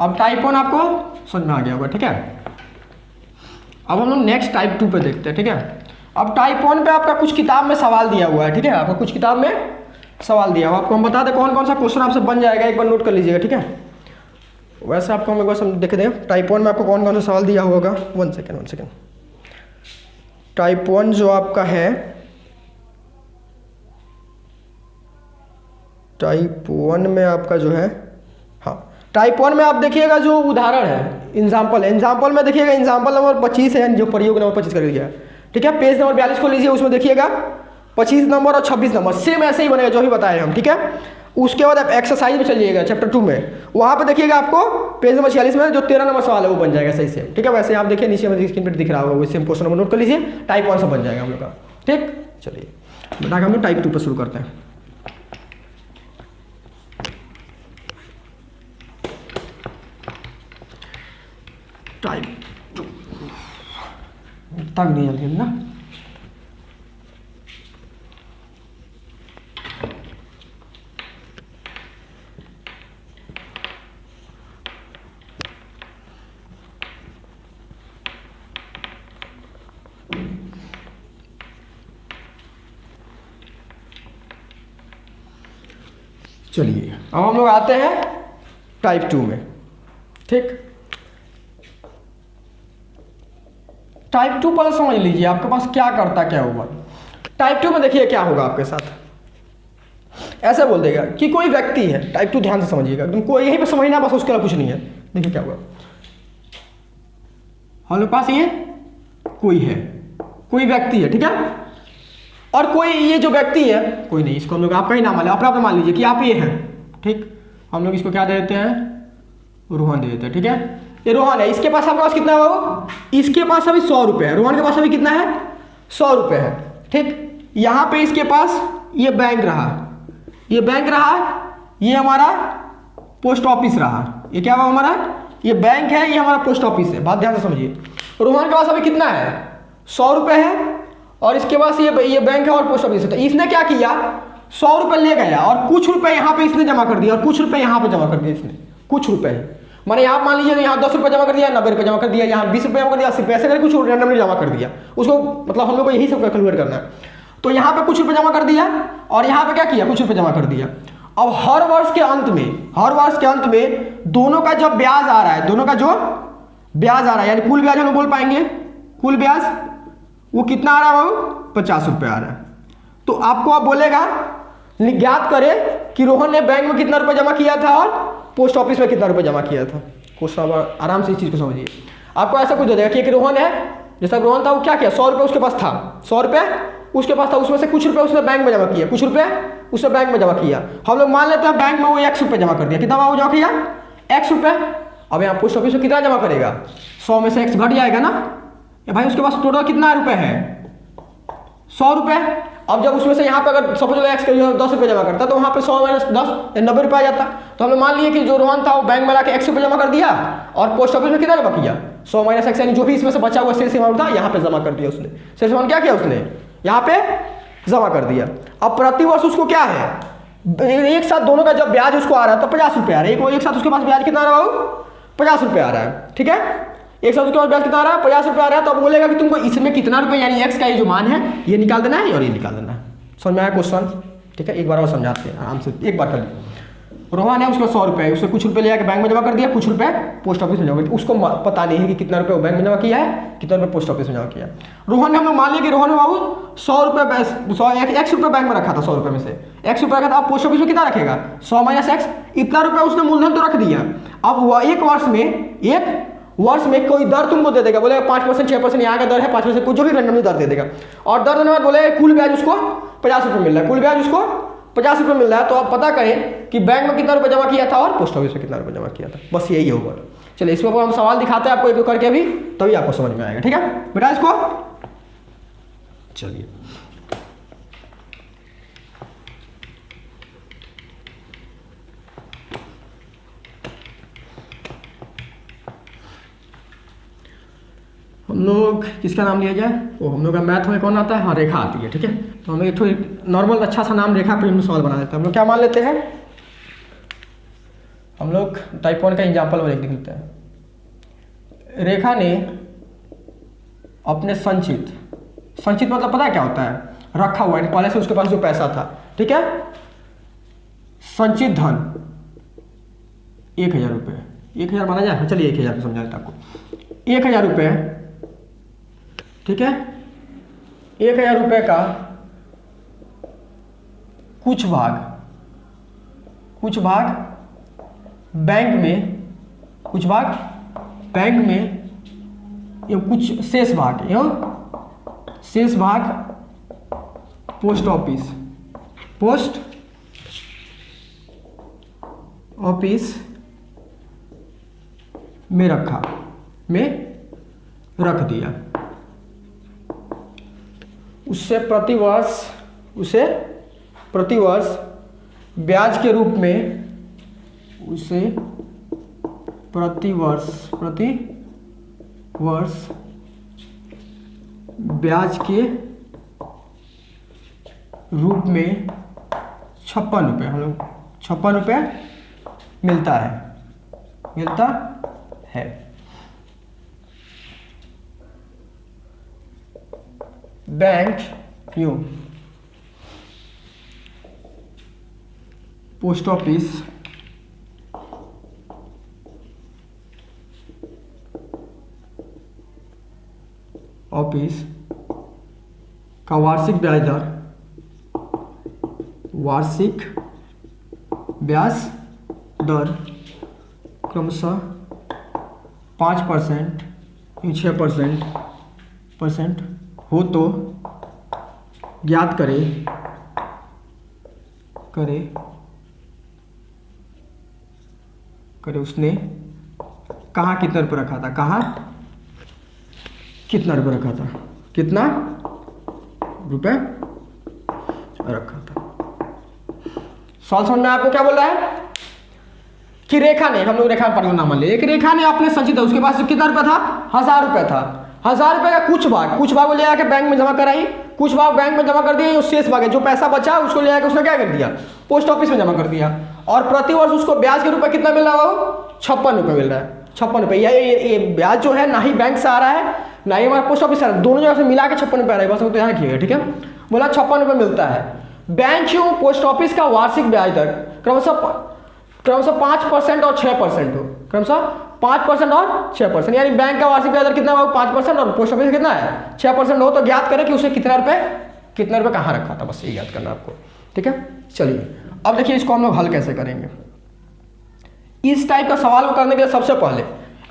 Speaker 1: अब टाइप 1 आपको समझ में आ गया होगा। ठीक है, अब हम लोग नेक्स्ट टाइप 2 पे देखते हैं। ठीक है, अब टाइप 1 पे आपका कुछ किताब में सवाल दिया हुआ है। ठीक है, आपका कुछ किताब में सवाल दिया हुआ, आपको हम बता दें कौन कौन सा क्वेश्चन आपसे बन जाएगा, एक बार नोट कर लीजिएगा। ठीक है, वैसे आपको हम एक बार देख दें टाइप 1 में आपको कौन कौन सा सवाल दिया होगा। 1 सेकेंड। टाइप 1 जो आपका है, टाइप 1 में आपका जो है, हाँ टाइप 1 में आप देखिएगा जो उदाहरण है, एग्जाम्पल में देखिएगा, एग्जाम्पल नंबर 25 है, जो प्रयोग नंबर 25 कर दिया। ठीक है, पेज नंबर 42 को लीजिए, उसमें देखिएगा 25 नंबर और 26 नंबर सेम ऐसे ही बनेगा जो भी बताए हम। ठीक है, उसके बाद आप एक्सरसाइज में चलिएगा चैप्टर 2 में, वहाँ पे देखिएगा आपको पेज नंबर 46 में जो 13 नंबर सवाल है वो बन जाएगा सही से। ठीक है, वैसे आप देखिए नीचे में स्क्रीन पर दिख रहा होगा, वैसे क्वेश्चन नंबर नोट कर लीजिए, टाइप 1 से बन जाएगा हम लोग का। ठीक, चलिए बेटा हम लोग टाइप 2 पर शुरू करते हैं। टाइप 2 तक नहीं जल्दी ना, चलिए अब हम लोग आते हैं टाइप 2 में। ठीक, टाइप 2 पर समझ लीजिए आपके पास क्या करता क्या होगा। टाइप 2 में देखिए क्या होगा आपके साथ, ऐसे बोल देगा कि कोई व्यक्ति है, टाइप 2 ध्यान से समझिएगा एकदम, कोई यहीं पे समझना बस, उसके अलावा कुछ नहीं है। देखिए क्या होगा, हमारे पास ये कोई है, कोई व्यक्ति है। ठीक है, और कोई ये जो व्यक्ति है कोई नहीं, इसको हम लोग आपका ही नाम मान, अपना मान लीजिए कि आप ये हैं। ठीक, हम लोग इसको क्या दे देते हैं, रोहन दे देते हैं। ठीक है, ये रोहन है, इसके पास आपके पास कितना है बाबू, इसके पास अभी 100 रुपये है, रोहन के पास अभी कितना है, 100 रुपये है। ठीक, यहाँ पे इसके पास ये बैंक रहा, ये बैंक रहा, ये हमारा पोस्ट ऑफिस रहा, ये क्या हुआ हमारा, ये बैंक है, ये हमारा पोस्ट ऑफिस है। बात ध्यान से समझिए, रोहन के पास अभी कितना है, 100 रुपये है, और इसके पास ये बैंक है और पोस्ट ऑफिस है। तो इसने क्या किया, 100 रुपये ले गया और कुछ रुपए यहाँ पे इसने जमा कर दिया, और कुछ रुपए यहाँ पे जमा कर दिया इसने, कुछ रुपए माने यहाँ मान लीजिए यहाँ 10 रुपये जमा कर दिया, 90 रुपये जमा कर दिया, यहाँ 20 रुपये जमा कर दिया, 80 रुपये, ऐसे करके कुछ रैंडमली जमा कर दिया उसको, मतलब हम लोग को यही सब कैलकुलेट करना है। तो यहाँ पे कुछ रुपये जमा कर दिया, और यहाँ पे क्या किया, कुछ रुपये जमा कर दिया। अब हर वर्ष के अंत में दोनों का जब ब्याज आ रहा है, दोनों का जो ब्याज आ रहा है, यानी कुल ब्याज हम बोल पाएंगे, कुल ब्याज वो कितना आ रहा है बाबू, 50 रुपये आ रहा है। तो आपको अब बोलेगा ज्ञात करे कि रोहन ने बैंक में कितना रुपये जमा किया था और पोस्ट ऑफिस में कितना रुपये जमा किया था। क्वेश्चन आराम से इस चीज़ को समझिए। आपको ऐसा कुछ दे देगा कि एक रोहन है, जैसा रोहन था वो क्या किया, 100 रुपये उसके पास था, 100 रुपये उसके पास था, उसमें से कुछ रुपये उसने बैंक में जमा किया, कुछ रुपये उसने बैंक में जमा किया। हम लोग मान लेते हैं बैंक में वो 100 रुपये जमा कर दिया, कितना बाबू जमा किया, 100 रुपये। अब यहाँ पोस्ट ऑफिस में कितना जमा करेगा, 100 में से x घट जाएगा ना, या भाई उसके पास टोटल कितना रुपये है, 100 रुपये। अब जब उसमें से यहाँ पे अगर सपोज एक्स 10 रुपये जमा करता तो वहाँ पे 100 माइनस 10 90 रुपये आ जाता। तो हमने मान लिया कि जो रोहन था वो बैंक में ला के 100 रुपये जमा कर दिया, और पोस्ट ऑफिस में कितना जमा किया, 100 माइनस एक्स, यानी जो भी इसमें से बचा हुआ शेष अमाउंट था यहाँ पे जमा कर दिया उसने। शेष अमाउंट क्या किया उसने, यहाँ पे जमा कर दिया। अब प्रति वर्ष उसको क्या है, एक साथ दोनों का जब ब्याज उसको आ रहा है तो 50 रुपये आ रहा है, एक साथ उसके पास ब्याज कितना आ रहा है, 50 रुपये आ रहा है। ठीक है, एक साथ उसके पास ब्याज कितना आ रहा है, 50 रुपये आ रहा है। तो अब बोलेगा कि तुमको इसमें कितना रुपये, यानी एक्स का ये जो मान है ये निकाल देना है और ये निकाल देना है। समझ में आया क्वेश्चन। ठीक है, एक बार और समझाते हैं आराम से, एक बार कर लीजिए। रोहन है, उसका 100 रुपये, उसने कुछ रुपये ले आके बैंक में जमा कर दिया, कुछ रुपये पोस्ट ऑफिस में जमा कर दिया। उसको पता नहीं है कि कितना रुपये वो बैंक में जमा किया है, कितना रुपये पोस्ट ऑफिस में जमा किया। रोहन ने हम लोग मान लिया कि रोहन ने बाबू 100 रुपये 100 रुपये बैंक में रखा था, 100 रुपये में से 100 रुपये रखा था। अब पोस्ट ऑफिस में कितना रखेगा, 100 माइनस एक्स, इतना रुपये उसने मूलधन तो रख दिया। अब वह एक वर्ष में कोई दर तुमको दे देगा, बोलेगा 5%, 6% यहाँ का दर है, 5% कुछ जो भी रैंडमली दर दे देगा। और दर देने के बाद बोलेगा कुल ब्याज उसको 50 रुपये मिल रहा है, कुल ब्याज उसको 50 रुपये मिल रहा है। तो आप पता करें कि बैंक में कितना रुपये जमा किया था और पोस्ट ऑफिस में कितना रुपये जमा किया था, बस यही होगा। चलिए इसके ऊपर हम सवाल दिखाते हैं आपको एक करके अभी, तभी आपको समझ में आएगा। ठीक है बेटा, इसको चलिए हम लोग किसका नाम लिया जाए, वो हम लोग का मैथ में कौन आता है, हाँ रेखा आती है, ठीक है। तो हम लोग एक थोड़ी नॉर्मल अच्छा सा नाम रेखा पर सवाल बना देते हैं। हम लोग क्या मान लेते हैं, हम लोग टाइप 1 का एग्जाम्पल में लिख देते हैं। रेखा ने अपने संचित मतलब पता है क्या होता है, रखा हुआ है, पहले से उसके पास जो पैसा था, ठीक है, संचित धन 1000 रुपये, 1000 माना जाए, चलिए 1000 समझा देता आपको, 1000 रुपये, ठीक है। 1000 रुपये का कुछ भाग बैंक में ये कुछ शेष भाग पोस्ट ऑफिस में रख दिया। उससे प्रतिवर्ष ब्याज के रूप में प्रतिवर्ष ब्याज के रूप में 56 रुपये, हम लोग 56 रुपये मिलता है। बैंक क्यों पोस्ट ऑफिस का वार्षिक ब्याज दर क्रमशः 5% 6% हो तो ज्ञात करे उसने कहाँ कितना रुपये रखा था, कितना रुपये रखा था। सवाल समझ में आपको क्या बोल रहा है कि रेखा ने, हम लोग रेखा में नाम मान लिया, एक रेखा ने अपने संचित, उसके पास कितना रुपया था, 1000 रुपया था। 1000 रुपये का कुछ भाग ले आके बैंक में जमा कराई, कुछ भाग बैंक में जमा कर दिया, शेष भाग है जो पैसा बचा उसको ले आके उसने क्या कर दिया, पोस्ट ऑफिस में जमा कर दिया। और प्रतिवर्ष उसको ब्याज के रूप में कितना मिल रहा है, 56 रुपये मिल रहा है। 56 रुपये, ये ब्याज जो है ना ही बैंक से आ रहा है ना ही हमारा पोस्ट ऑफिस से आ रहा है, दोनों जगह से मिला के 56 रुपये आ रहा है, बस तो यहाँ किया, ठीक है। बोला 56 रुपये मिलता है। बैंक क्यों पोस्ट ऑफिस का वार्षिक ब्याज दर क्रमशः 5% और 6% हो, क्रमशः 5% और 6%, यानी बैंक का वार्षिक ब्याज दर कितना है, 5% और पोस्ट ऑफिस कितना है 6% हो, तो ज्ञात करें कि उसे कितना रुपये कहाँ रखा था, बस ये याद करना आपको, ठीक है। चलिए अब देखिए इसको हम लोग हल कैसे करेंगे। इस टाइप का सवाल को करने के लिए सबसे पहले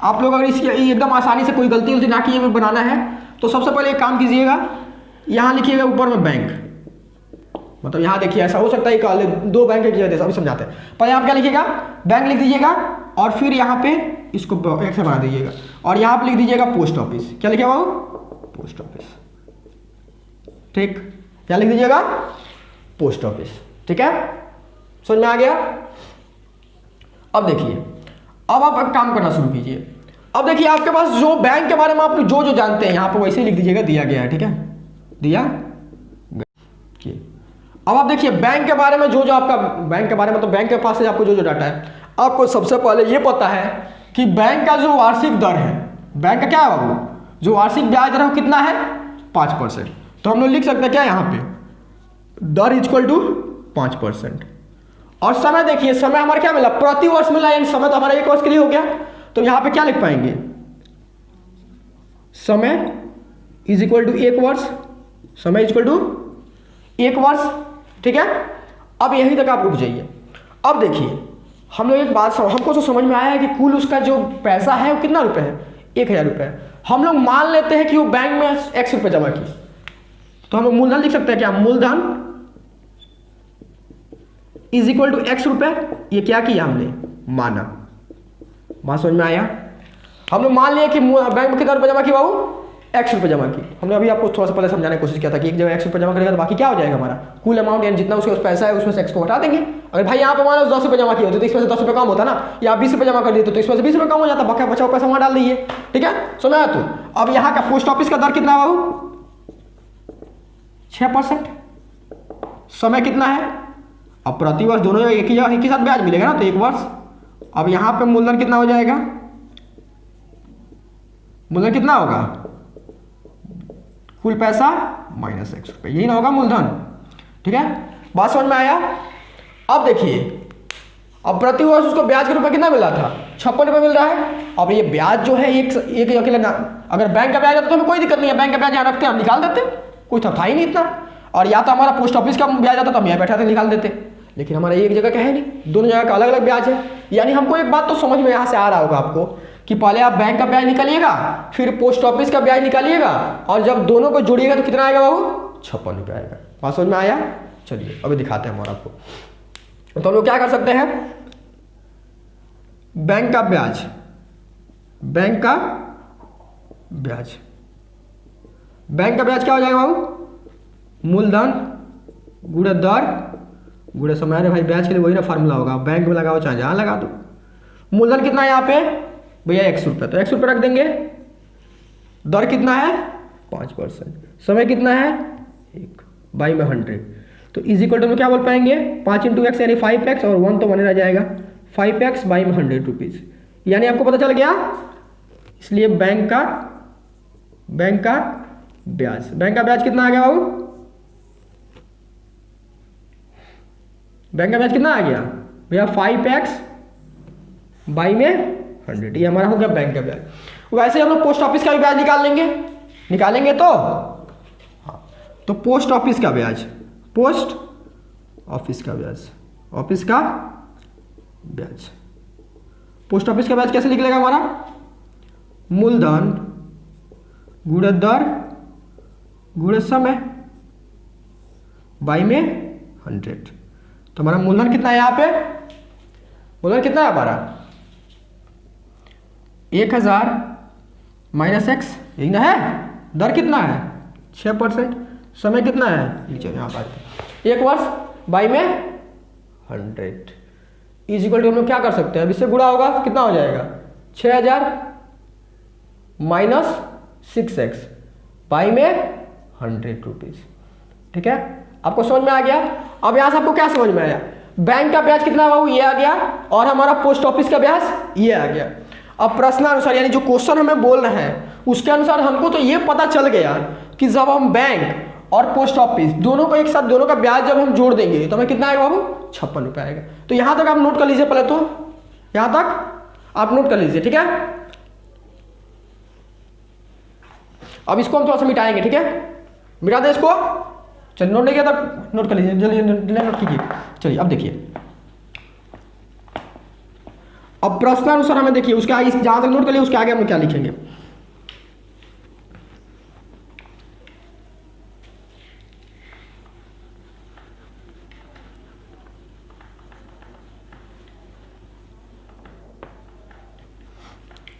Speaker 1: आप लोग अगर इसकी एकदम आसानी से कोई गलती ना किए हुए बनाना है तो सबसे पहले एक काम कीजिएगा, यहाँ लिखिएगा ऊपर में बैंक, मतलब यहाँ देखिए ऐसा हो सकता है कि 2 बैंक की जगह, अभी समझाते हैं। पहले आप क्या लिखिएगा, बैंक लिख दीजिएगा और फिर यहाँ पे इसको एक से बना दीजिएगा और यहाँ पे लिख दीजिएगा पोस्ट ऑफिस। क्या लिखे बाबू, पोस्ट ऑफिस, ठीक। क्या लिख दीजिएगा, पोस्ट ऑफिस, ठीक है। समझ में आ गया। अब देखिए, अब आप काम करना शुरू कीजिए। अब देखिए आपके पास जो बैंक के बारे में आप जो जानते हैं यहाँ पे वैसे ही लिख दीजिएगा, दिया गया है, ठीक है, दिया गया। अब आप देखिए बैंक के बारे में जो आपका बैंक के बारे में, तो बैंक के पास से आपको जो डाटा है, आपको सबसे पहले ये पता है कि बैंक का जो वार्षिक दर है, बैंक का क्या है बाबू, जो वार्षिक ब्याज दर है वो कितना है, 5%। तो हम लोग लिख सकते हैं क्या यहाँ पे, दर इक्वल टू 5%। और समय देखिए, समय हमारा क्या मिला, प्रति वर्ष मिला, यानी समय तो हमारा 1 वर्ष के लिए हो गया। तो यहाँ पे क्या लिख पाएंगे, समय इज इक्वल टू 1 वर्ष, समय इज इक्वल टू 1 वर्ष, ठीक है। अब यहीं तक आप रुक जाइए। अब देखिए हम लोग एक बात हमको तो समझ में आया है कि कुल उसका जो पैसा है वो कितना रुपए है, 1000 रुपये। हम लोग मान लेते हैं कि वो बैंक में X रुपये जमा किए, तो हम लोग मूलधन लिख सकते हैं क्या, मूलधन इज इक्वल टू X रुपये। ये क्या किया हमने, माना, बात समझ में आया। हम लोग मान लिया कि बैंक में कितना रुपये जमा किया बाबू, एक्स रुपये जमा की। हमने अभी आपको थोड़ा सा पहले समझाने की कोशिश किया था कि एक जगह एक्स रुपये जमा करेगा तो बाकी क्या हो जाएगा हमारा कुल अमाउंट, यानी जितना उसके पास पैसा है उसमें से एक्स को हटा देंगे। अगर भाई यहाँ पे हमारा 10 रुपये जमा किए होते तो इसमें से 10 रुपये कम होता ना, या आप 20 रुपये जमा कर दिए तो इसमें से 20 रुपये कम हो जाता, बचा बचा पैसा वहाँ डाल दीजिए। ठीक है, सुना तो अब यहाँ का पोस्ट ऑफिस का दर कितना है बाबू? 6%। समय कितना है? अब प्रतिवर्ष दोनों एक ही साथ ब्याज मिलेगा ना, तो 1 वर्ष। अब यहाँ पे मूलधन कितना हो जाएगा? मूलधन कितना होगा? कुल पैसा माइनस एक्स रुपये, यही ना होगा मूलधन। ठीक है, बात समझ में आया? अब देखिए, अब प्रतिवर्ष उसको ब्याज के रूप में कितना मिल रहा था? 56 रुपये मिल रहा है। अब ये ब्याज जो है एक अकेला, अगर बैंक का ब्याज आता तो हमें कोई दिक्कत नहीं है, बैंक का ब्याज यहाँ रखते हैं, हम निकाल देते, कोई था ही नहीं इतना। और या तो हमारा पोस्ट ऑफिस का ब्याज आता तो हम यहाँ बैठा थे निकाल देते, लेकिन हमारा एक जगह का है नहीं, दोनों जगह का अलग अलग ब्याज है। यानी हमको एक बात तो समझ में यहाँ से आ रहा होगा आपको कि पहले आप बैंक का ब्याज निकालिएगा, फिर पोस्ट ऑफिस का ब्याज निकालिएगा, और जब दोनों को जोड़िएगा तो कितना आएगा बाबू? 56 रुपये आएगा। बात समझ में आया? चलिए अभी दिखाते हैं हमारा आपको। तो हम लोग क्या कर सकते हैं? बैंक का ब्याज, बैंक का ब्याज, बैंक का ब्याज क्या हो जाएगा बाबू? मूलधन गुणे दर गुणे समय। अरे भाई ब्याज के लिए वही ना फार्मूला होगा, बैंक में लगाओ चाहे जहाँ लगा दो। मूलधन कितना है यहाँ पे भैया? एक्स रुपये, तो एक्स रुपये रख देंगे। दर कितना है? 5%। समय कितना है? 1/100। तो इज इक्वल टू में क्या बोल पाएंगे? 5 × x यानी 5x, और 1 तो बने रह जाएगा 5x/100 रुपीज़। यानी आपको पता चल गया। इसलिए बैंक का ब्याज, बैंक का ब्याज कितना आ गया बाबू? बैंक का ब्याज कितना आ गया भैया? 5x/100। ये हमारा हो गया बैंक का ब्याज। वैसे हम लोग पोस्ट ऑफिस का भी ब्याज निकालेंगे तो हाँ, तो पोस्ट ऑफिस का ब्याज, पोस्ट ऑफिस का ब्याज, ऑफिस का ब्याज, पोस्ट ऑफिस का ब्याज कैसे निकलेगा हमारा? मूलधन गुणे दर गुणे समय बाई में 100। तो हमारा मूलधन कितना है यहाँ पे? मूलधन कितना है हमारा? 1000 माइनस एक्स, यही ना है। दर कितना है? 6%। समय कितना है? नीचे यहाँ पर 1 वर्ष बाई में 100 इज इक्वल टू हम लोग क्या कर सकते हैं? अब इससे गुणा होगा कितना हो जाएगा? 6000 माइनस 6x बाई में 100 रुपीज़। ठीक है, आपको समझ में आ गया? अब यहाँ से आपको क्या समझ में आया? बैंक का ब्याज कितना बाबू? ये आ गया, और हमारा पोस्ट ऑफिस का ब्याज ये आ गया। अब प्रश्नानुसार यानी जो क्वेश्चन हमें बोल रहे हैं उसके अनुसार हमको तो ये पता चल गया कि जब हम बैंक और पोस्ट ऑफिस दोनों को एक साथ, दोनों का ब्याज जब हम जोड़ देंगे तो हमें कितना आएगा बाबू? 56 रुपये आएगा। तो यहाँ तक आप नोट कर लीजिए, पहले तो यहाँ तक आप नोट कर लीजिए। ठीक है, अब इसको हम थोड़ा सा मिटाएंगे। ठीक है, मिटा दें इसको। चलिए नोट नहीं किया तब नोट कर लीजिए, जल्दी नोट कीजिए। चलिए अब देखिए, अब प्रश्नानुसार हमें देखिए उसके आगे, जहां तक नोट कर लिए उसके आगे हम क्या लिखेंगे?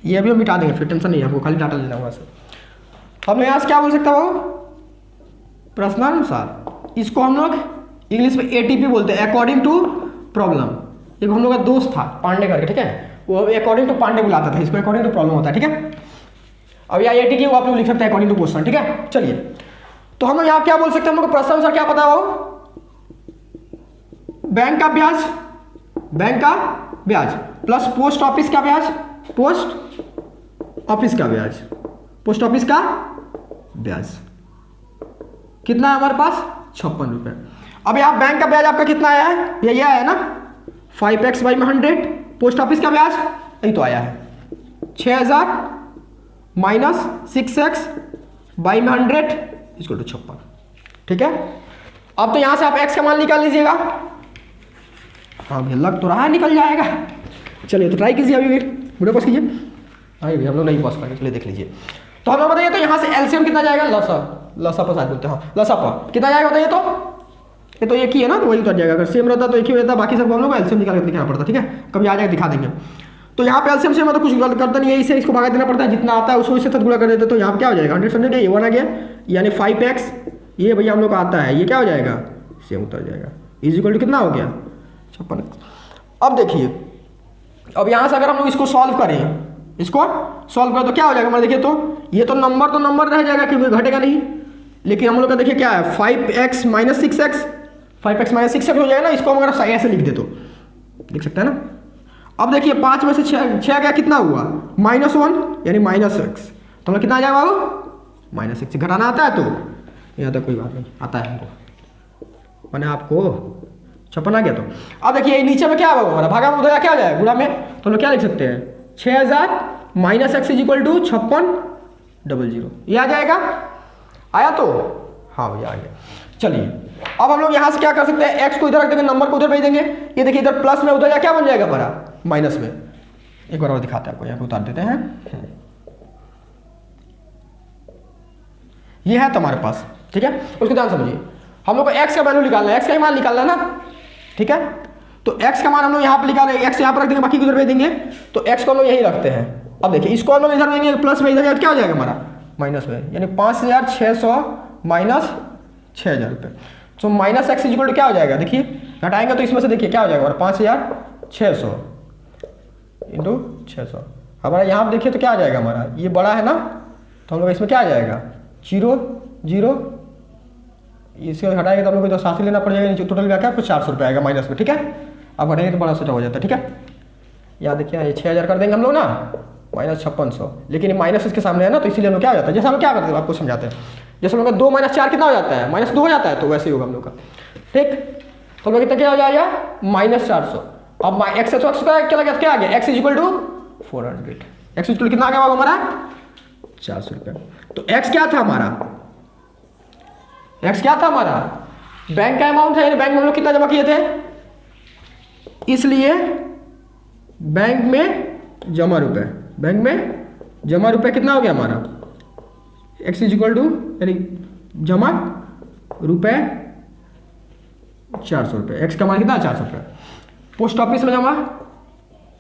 Speaker 1: ये अभी हम मिटा देंगे, फिर टेंशन नहीं है आपको, खाली डाटा लेना होगा सर। हम यहाँ से क्या बोल सकता है वो? प्रश्नानुसार। इसको हम लोग इंग्लिश में ATP बोलते हैं, अकॉर्डिंग टू प्रॉब्लम। एक हम लोग का दोस्त था पांडे करके, ठीक है, वो अकॉर्डिंग टू पांडे बुलाता था, इसको अकॉर्डिंग टू प्रॉब्लम होता है। ठीक है, अब यहाँ ATP वो आप लोग लिख सकते हैं अकॉर्डिंग टू क्वेश्चन। ठीक है, चलिए तो हम लोग यहाँ क्या बोल सकते हैं? हम लोग को प्रश्नानुसार क्या पता है वो? बैंक का ब्याज, बैंक का ब्याज प्लस पोस्ट ऑफिस का ब्याज, पोस्ट ऑफिस का ब्याज, पोस्ट ऑफिस का ब्याज कितना है हमारे पास? 56 रुपये। अब यहाँ बैंक का ब्याज आपका कितना आया है? ये आया है ना 5x/100। पोस्ट ऑफिस का ब्याज यही तो आया है 6000 माइनस 6x/100 इसको तो 56। ठीक है, अब तो यहाँ से आप x का मान निकाल लीजिएगा। हाँ भैया लग तो रहा है निकल जाएगा। चलिए तो ट्राई कीजिए, अभी वीडियो पॉज कीजिए। हाँ भैया हम लोग नहीं पॉज करेंगे, चलिए देख लीजिए। तो हम लोग बताइए तो यहाँ से एलसीएम कितना जाएगा? लसापा शायद बोलते हैं, हाँ लसापा कितना जाएगा बताइए तो? ये तो एक ही है ना, तो वही उतर जाएगा। अगर सेम रहता तो एक ही रहता, बाकी सब हम लोग को एलसीएम निकाल के दिखाना पड़ता। ठीक है, कभी आ जाएगा दिखा देंगे। तो यहाँ पे एलसीएम से मैं तो कुछ गलत करता नहीं है, इसे इसको भागा देना पड़ता है, जितना आता है उसको इससे गुणा कर देते, तो यहाँ पे क्या हो जाएगा 100 समझे, ये 1 आ गया, यानी 5x ये भैया हम लोग का आता है, ये क्या हो जाएगा सेम उतर जाएगा, इज इक्वल टू कितना हो गया 56x। अब देखिए, अब यहाँ से अगर हम लोग इसको सॉल्व करें, इसको सॉल्व करें तो क्या हो जाएगा हमारा, देखिए तो ये तो नंबर रह जाएगा क्योंकि घटेगा नहीं, लेकिन हम लोग का देखिए क्या है 5x minus 6x, 5x minus 6x हो जाएगा ना, इसको हम अगर ऐसे लिख दे तो लिख सकते हैं ना। अब देखिए 5 में से 6 गया, कितना हुआ -1 यानी -x, तो हमें कितना आ जाएगा बाबू -6, घटाना आता है तो यहाँ तक कोई बात नहीं आता है हमको, मैंने आपको 56 आ गया। तो अब देखिए नीचे में क्या होगा हमारा, भागा में उधर क्या आ जाएगा गुणा में, तो हम लोग क्या लिख सकते हैं 6000 minus x is equal to 5600, ये आ जाएगा, आया तो हाँ भैया आ गया। चलिए अब हम लोग यहाँ से क्या कर सकते हैं, x को इधर रख देंगे, नंबर को उधर भेज देंगे, ये देखिए इधर प्लस में उधर या क्या बन जाएगा हमारा माइनस में, एक बार और दिखाते हैं आपको, यहाँ पे उतार देते हैं, ये है तुम्हारे पास, ठीक है। उसको ध्यान समझिए, हम लोग को x का वैल्यू निकालना है, x का ही मान निकालना है ना, ठीक है। तो x का मान हम लोग यहाँ पे निकालेंगे, x यहाँ पर रख देंगे, बाकी को उधर भेज देंगे, तो x को हम लोग यही रखते हैं। अब देखिए इसको हम लोग इधर देंगे प्लस में, इधर क्या हो जाएगा हमारा माइनस में, यानी 5600 माइनस 6000 रुपये, तो माइनस x इक्वल टू क्या हो जाएगा, देखिए घटाएंगे तो इसमें से देखिए क्या हो जाएगा हमारा 5600 इंटू 600, हमारा यहाँ पर देखिए तो क्या आ जाएगा हमारा, ये बड़ा है ना, तो हम लोग इसमें क्या आ जाएगा 0 0, इससे हटाएंगे तो हम लोग को 7 लेना पड़ जाएगा, टोटल क्या कुछ 400 रुपये आएगा माइनस में, ठीक है। अब घटाएंगे तो बड़ा छोटा हो जाता है, ठीक है। यहाँ देखिए ये 6000 कर देंगे हम लोग ना, -5600, लेकिन ये माइनस इसके सामने है ना, तो इसीलिए हम लोग क्या हो जाता है, जैसे हम क्या करते हैं आपको समझाते हैं, जैसे हम लोग 2 - 4 कितना हो जाता है -2 हो जाता है, तो वैसे ही होगा हम लोग का, ठीक। तो हम लोग कितना क्या हो जाएगा -400, अब x से तो x का चला गया, क्या आ गया x is equal to 400, x equal कितना आ गया हमारा 400 रुपये। तो x क्या था हमारा, x क्या था हमारा बैंक का अमाउंट है, बैंक में हम लोग कितना जमा किए थे, इसलिए बैंक में जमा रुपए, बैंक में जमा रुपए कितना हो गया हमारा x इज इक्वल टू यानी जमा रुपए 400 रुपये, x का मान कितना 400 रुपये। पोस्ट ऑफिस में जमा,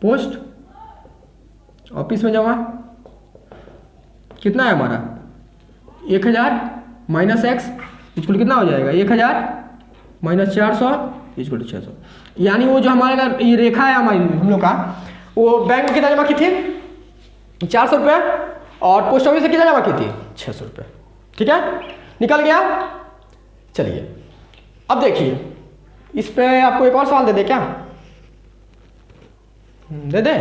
Speaker 1: पोस्ट ऑफिस में जमा कितना है हमारा 1000 माइनस x इक्वल कितना हो जाएगा 1000 माइनस 400 इक्वल टू 600, यानी वो जो हमारे ये रेखा है हमारी हम लोग का, वो बैंक में कितना जमा की थी 400 रुपये, और पोस्ट ऑफिस से कितना जमा की थी 600 रुपये, ठीक है, निकल गया। चलिए अब देखिए इस पे आपको एक और सवाल दे दे क्या, दे दे,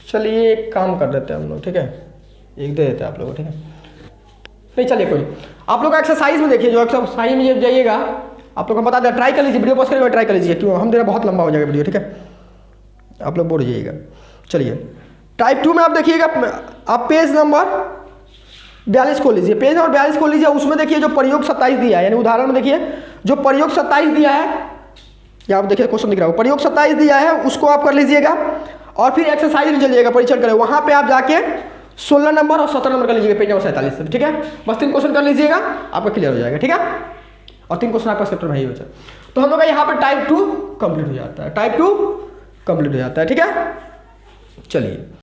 Speaker 1: चलिए एक काम कर देते हैं हम लोग, ठीक है, एक दे देते हैं आप लोगों को, ठीक है, नहीं चलिए कोई, आप लोग एक्सरसाइज में देखिए, जो एक्सरसाइज में जब जाइएगा आप लोग को बता दें, ट्राई कर लीजिए, वीडियो पॉज करके ट्राई कर लीजिए, क्यों हम देना बहुत लंबा हो जाएगा वीडियो, ठीक है, आप लोग बोल जाइएगा। चलिए टाइप 2 में आप देखिएगा, आप पेज नंबर 42 खोल लीजिए, पेज नंबर 42 खोल लीजिए, उसमें देखिए जो प्रयोग 27 दिया है, यानी उदाहरण में देखिए जो प्रयोग 27 दिया है, यहाँ आप देखिए क्वेश्चन दिख रहा है, प्रयोग 27 दिया है उसको आप कर लीजिएगा, और फिर एक्सरसाइज में चलिएगा, परीक्षण करें, वहाँ पे आप जाके 16 नंबर और 17 नंबर कर लीजिएगा, पेज नंबर 47 से, ठीक है, बस 3 क्वेश्चन कर लीजिएगा, आपका क्लियर हो जाएगा, ठीक है, और 3 क्वेश्चन आपका चैप्टर में ही बचा, तो हम लोग का यहाँ पर टाइप 2 कंप्लीट हो जाता है, टाइप 2 कंप्लीट हो जाता है, ठीक है। चलिए